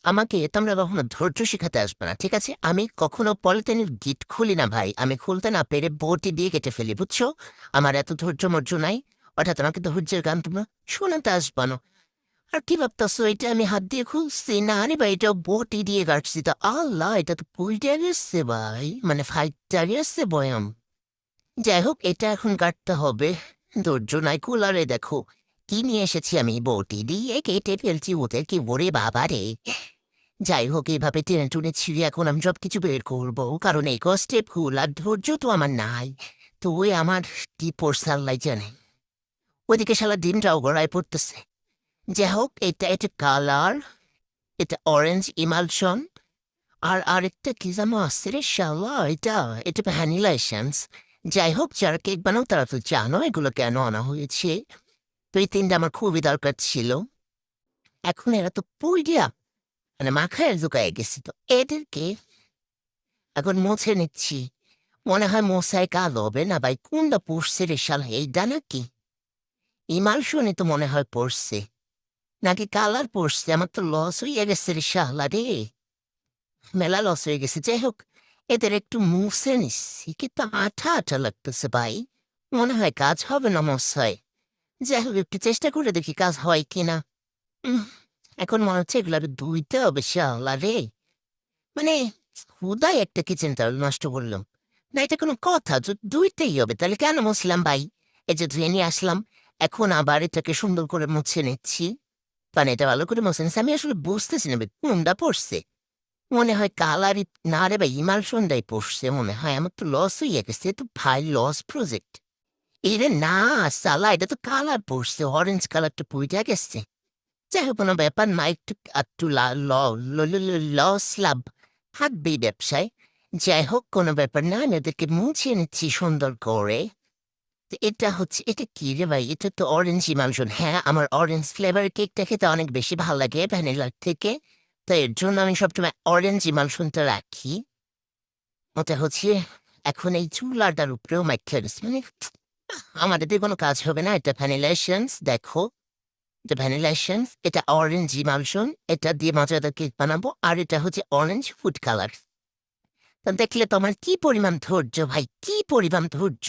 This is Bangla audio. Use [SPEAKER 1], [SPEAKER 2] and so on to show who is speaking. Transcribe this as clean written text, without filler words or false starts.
[SPEAKER 1] আমাকে তোমরা কখনো ধৈর্য শিখাতে আসবে না, ঠিক আছে? আমি কখনো পলিথিনের গিট খুলি না ভাই। আমি খুলতে না পেরে বটি দিয়ে কেটে ফেলি, বুঝছো? আমার এত ধৈর্য মর্য নাই। অর্থাৎ আমাকে ধৈর্যের গান তোমরা শোনাতে আসবা না। আর কি ভাবতেছো এটা আমি হাত দিয়ে খুলছি? না রে ভাই, এটা বটি দিয়ে কাটছি। তো আল্লাহ, এটা তো পুইটা গেছে ভাই, মানে ফাইটটা গেছে বয়াম। যাই হোক, এটা এখন কাটতে হবে। ধৈর্য নাই কুলারে, দেখো কি নিয়ে এসেছি আমি, বটি দিয়ে কেটে ফেলছি ওদের, কি ওরে বাবা রে। যাই হোক, এইভাবে টেনে টুনে ছিঁড়ে এখন আমি সব কিছু বের করবো, কারণ এই কষ্টে ফুল আর ধৈর্য তো আমার নাই। তো ওই আমার কি পড়ছে আল্লাহ জানে। ওইদিকে শালা ডিমটাও গড়ায় পড়তেছে। যাই হোক, এটা কালার, এটা অরেঞ্জ ইমালশন। আর আরেকটা কি যেন আসছে রে শালা, এটা এটা ভ্যানিলা এসেন্স। যাই হোক, যারা কেক বানাও তারা তো জানো এগুলো কেন আনা হয়েছে। তো এই তিনটা আমার খুবই দরকার ছিল। এখন এরা তো পুইডিয়া, মানে মাখায় জোগায় গেছে, তো এদেরকে এখন মুছে নিচ্ছি। মনে হয় মশায় কাল হবে না ভাই, কোনটা পড়ছে রে শালা, এইটা নাকি? ইমালশনে তো মনে হয় পড়ছে, নাকি কালার পড়ছে? আমার তো লস হয়ে গেছে রে শালা রে, মেলা লস হয়ে গেছে। যাই হোক, এদের একটু মুছে নিচ্ছি, কিন্তু আঠা আঠা লাগতেছে ভাই। মনে হয় কাজ হবে না মশাই। যাই হোক, একটু চেষ্টা করে দেখি কাজ হয় কিনা। উম, এখন মনে হচ্ছে এগুলো আরো ধুইতে হবে শালা রে। মানে হুদাই একটা কিচেন টাওয়েল নষ্ট করলাম। না, এটা কোনো কথা? ধুইতেই হবে, তাহলে কেন মুছলাম ভাই? এই যে ধুয়ে নিয়ে আসলাম, এখন আবার এটাকে সুন্দর করে মুছে নিচ্ছি। মানে এটা ভালো করে মুছে নিচ্ছি। আমি আসলে বুঝতেছি না ভাই কোনটা পড়ছে। মনে হয় কালারই, না রে ভাই, ইমালশনটাই পড়ছে মনে হয়। আমার তো লস হয়ে গেছে, এ তো ভাই লস প্রজেক্ট। এরে না, সালা, এটা তো কালার পড়ছে, অরেঞ্জ কালারটা পুইটা গেছে। যাই হোক, কোনো ব্যাপার না, একটু একটু লস লাভ থাকবেই ব্যবসায়। যাই হোক, কোনো ব্যাপার না, আমি ওদেরকে মুছিয়ে নিচ্ছি সুন্দর করে। তো এটা হচ্ছে, এটা কি রে ভাই? এটা তো অরেঞ্জ ইমালশন। হ্যাঁ, আমার অরেঞ্জ ফ্লেভার কেকটা খেতে অনেক বেশি ভালো লাগে ভ্যানিলার থেকে। তো এর জন্য আমি সবসময় অরেঞ্জ ইমালশনটা রাখি। ওটা হচ্ছে এখন এই চুলাটার উপরেও মাইখা গেছে। মানে আমাদের দিয়ে কোনো কাজ হবে না। এটা ভ্যানিলা এসেন্স, দেখো, এটা ভ্যানিলা এসেন্স, এটা অরেঞ্জ ইমালশন, এটা দিয়ে মজাদার কেক বানাবো। আর এটা হচ্ছে অরেঞ্জ ফুড কালার। তা দেখলে তোমার কি পরিমাণ ধৈর্য ভাই, কি পরিমাণ ধৈর্য।